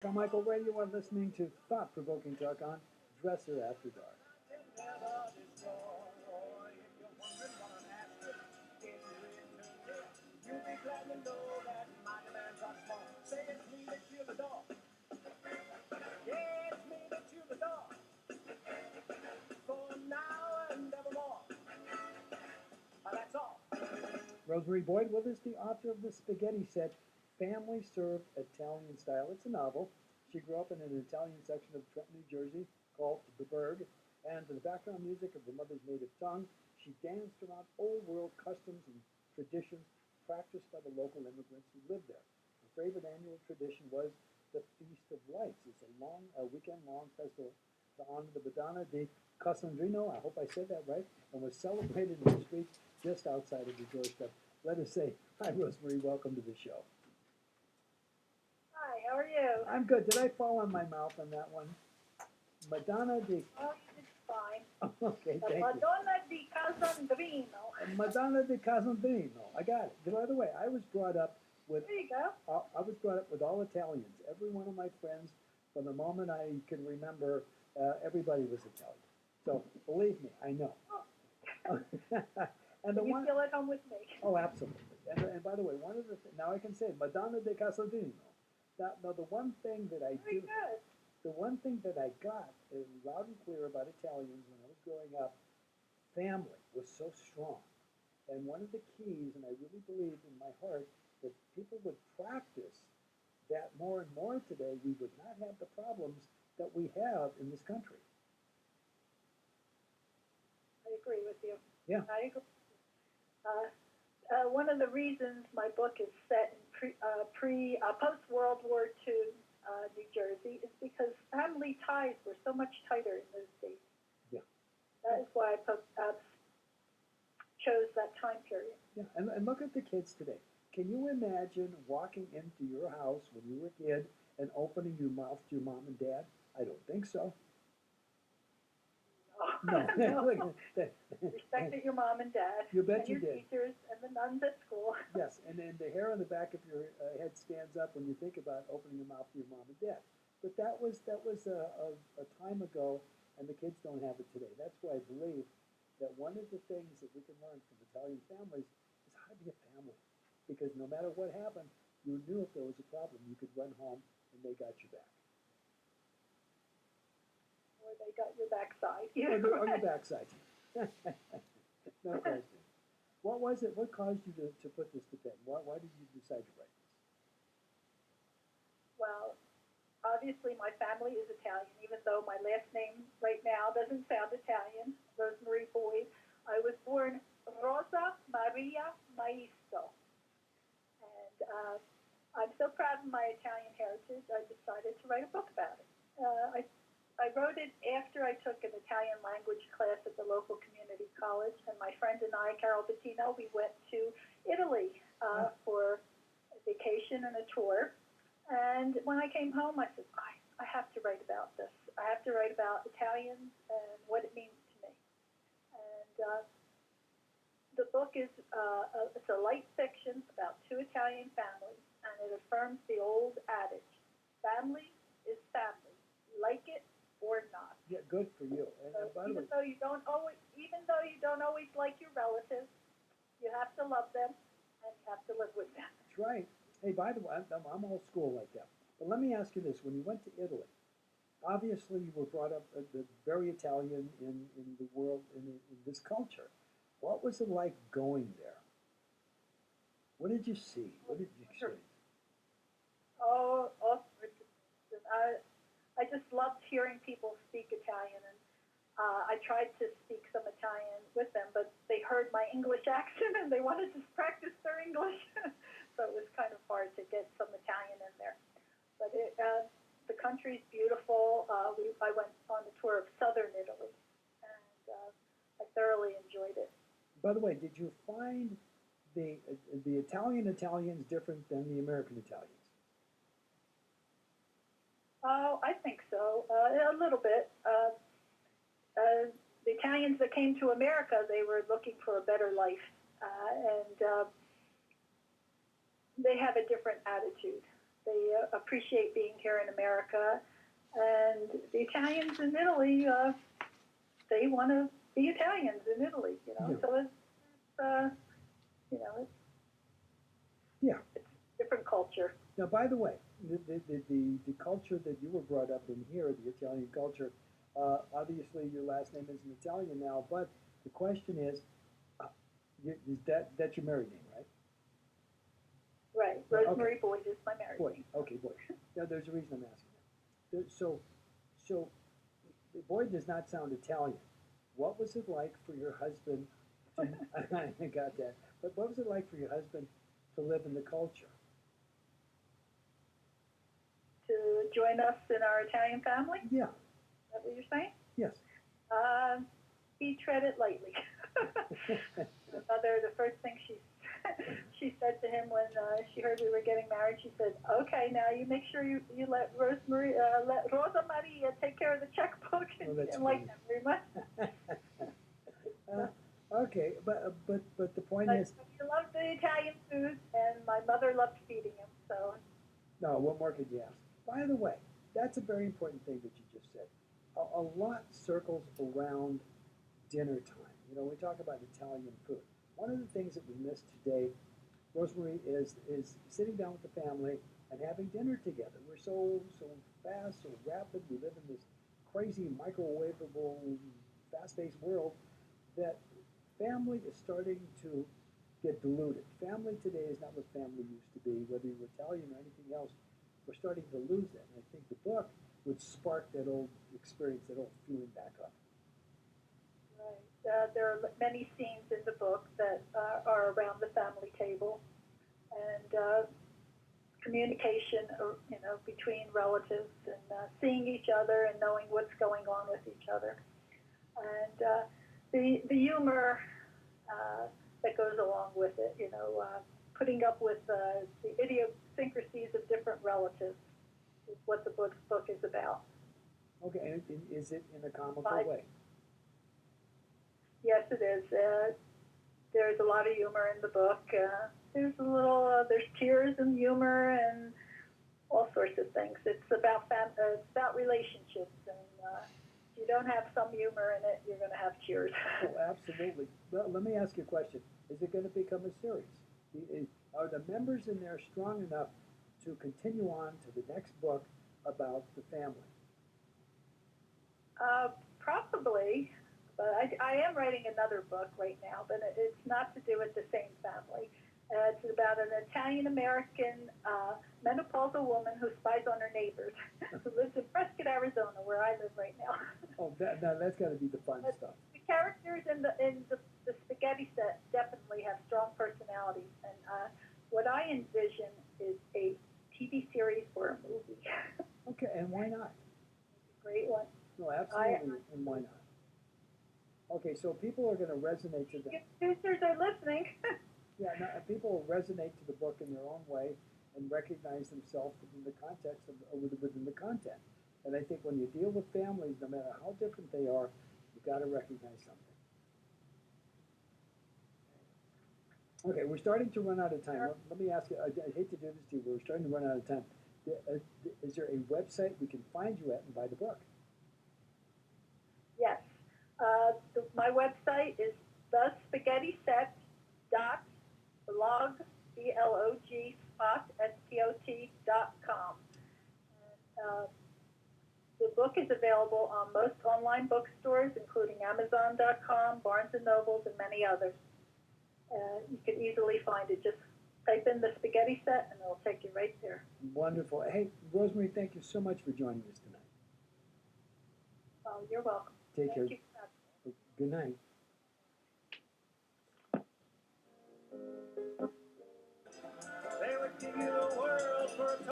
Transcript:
Carmichael Radio. Are listening to thought-provoking talk on Dresser After Dark. Rosemary Boyd with us, the author of the spaghetti set, Family Served Italian Style. It's a novel. She grew up in an Italian section of Trenton, New Jersey, called the Burg, and to the background music of her mother's native tongue, she danced around old world customs and traditions practiced by the local immigrants who lived there. Her favorite annual tradition was the Feast of Lights. It's a weekend-long festival to honor the Madonna di Casandrino, I hope I said that right, and was celebrated in the streets just outside of the doorstep. Let us say, hi, Rosemary, welcome to the show. Hi, how are you? I'm good. Did I fall on my mouth on that one? Madonna di... Oh, you did fine. Okay, The thank you. Madonna di Casandrino. Madonna di Casandrino. I got it. By the way, I was brought up with... There you go. I was brought up with all Italians. Every one of my friends, from the moment I can remember, everybody was Italian. So, believe me, I know. Oh. And the You one... feel at home with me. Oh, absolutely. And by the way, one of the now I can say it, Madonna di Casandrino. Now the one thing that I Very do, good. the one thing that I got loud and clear about Italians when I was growing up, family was so strong. And one of the keys, and I really believe in my heart, that people would practice that more and more today, we would not have the problems that we have in this country. I agree with you. Yeah. I agree. One of the reasons my book is set in post World War II New Jersey is because family ties were so much tighter in those days. Yeah. That is why I chose that time period. Yeah, and look at the kids today. Can you imagine walking into your house when you were a kid and opening your mouth to your mom and dad? I don't think so. No. No. Respected your mom and dad. You bet and you your did. teachers and the nuns at school. Yes, and then the hair on the back of your head stands up when you think about opening your mouth to your mom and dad. But that was a time ago, and the kids don't have it today. That's why I believe that one of the things that we can learn from Italian families is how to be a family. Because no matter what happened, you knew if there was a problem, you could run home and they got your back. Or they got your backside. On your backside. No question. What was it? What caused you to put this to pen? Why did you decide to write this? Well, obviously my family is Italian, even though my last name right now doesn't sound Italian, Rosemary Boyd. I was born Rosa Maria Maisto. And I'm so proud of my Italian heritage, I decided to write a book about it. I wrote it after I took an Italian language class at the local community college, and my friend and I, Carol Bettino, we went to Italy for a vacation and a tour. And when I came home, I said, I have to write about this. I have to write about Italians and what it means to me. And the book is it's a light fiction about two Italian families, and it affirms the old adage, family is family, like it or not. Yeah, good for you. And So by the way, even though you don't always like your relatives, you have to love them and you have to live with them. that's right. Hey, by the way, I'm old school like that. But let me ask you this: when you went to Italy, obviously you were brought up very Italian in the world in this culture. What was it like going there? What did you see? What did you experience? I just loved hearing people speak Italian, and I tried to speak some Italian with them, but they heard my English accent and they wanted to practice their English, so it was kind of hard to get some Italian in there. But the country's beautiful. I went on a tour of southern Italy, and I thoroughly enjoyed it. By the way, did you find the Italian Italians different than the American Italians? Oh, I think so, a little bit. The Italians that came to America, they were looking for a better life, and they have a different attitude they appreciate being here in America. And the Italians in Italy, they want to be Italians in Italy, you know. Yeah. So it's you know, Yeah. it's a different culture. Now, by the way, the culture that you were brought up in here, the Italian culture, obviously your last name isn't Italian now, but the question is, that's your married name, right? Right. Yeah, Rosemary Boyd is my married Boyd. name. Okay, Boyd. Now, there's a reason I'm asking that. So, Boyd does not sound Italian. What was it like for your husband to, I got that, but what was it like for your husband to live in the culture? To join us in our Italian family? Yeah, Is that what you're saying? yes. He treaded lightly. My mother, the first thing she said to him when she heard we were getting married, she said, "Okay, now you make sure you let let Rosa Maria take care of the checkbook." And Oh, she that's didn't like that very much. Okay, but the point But is, he loved the Italian food, and my mother loved feeding him. So no, what more could you ask? By the way, that's a very important thing that you just said. A lot circles around dinner time. You know, we talk about Italian food. One of the things that we miss today, Rosemary, is sitting down with the family and having dinner together. We're so fast, so rapid. We live in this crazy microwavable, fast-paced world that family is starting to get diluted. Family today is not what family used to be, whether you're Italian or anything else. We're starting to lose that. And I think the book would spark that old experience, that old feeling back up. right. There are many scenes in the book that are around the family table, and communication, between relatives, and seeing each other and knowing what's going on with each other, and the humor that goes along with it. Putting up with the idiosyncrasies of different relatives is what the book is about. Okay, and is it in a comical Bye. way? Yes, it is. There's a lot of humor in the book. There's tears and humor and all sorts of things. It's about relationships, and if you don't have some humor in it, you're going to have tears. Oh, absolutely. Well, let me ask you a question. Is it going to become a series? Are the members in there strong enough to continue on to the next book about the family? Probably, but I am writing another book right now, but it's not to do with the same family. It's about an Italian-American menopausal woman who spies on her neighbors, who lives in Prescott, Arizona, where I live right now. Oh, that's got to be the fun But stuff. the characters in the spaghetti set definitely have strong personalities, and what I envision is a TV series or a movie. Okay, and why not? Great one. No, absolutely, and why not? Okay, so people are going to resonate to the If producers are listening. yeah, no, people will resonate to the book in their own way and recognize themselves within the context of within the content. And I think when you deal with families, no matter how different they are, you got to recognize something. Okay, we're starting to run out of time. Let me ask you. I hate to do this to you, but we're starting to run out of time. Is there a website we can find you at and buy the book? Yes. My website is thespaghettiset.blog, B-L-O-G, spot.com. The book is available on most online bookstores, including Amazon.com, Barnes & Nobles, and many others. You can easily find it. Just type in the spaghetti set, and it'll take you right there. Wonderful. Hey, Rosemary, thank you so much for joining us tonight. Oh, you're welcome. Take care. Thank you. Good night. They would give you the world for a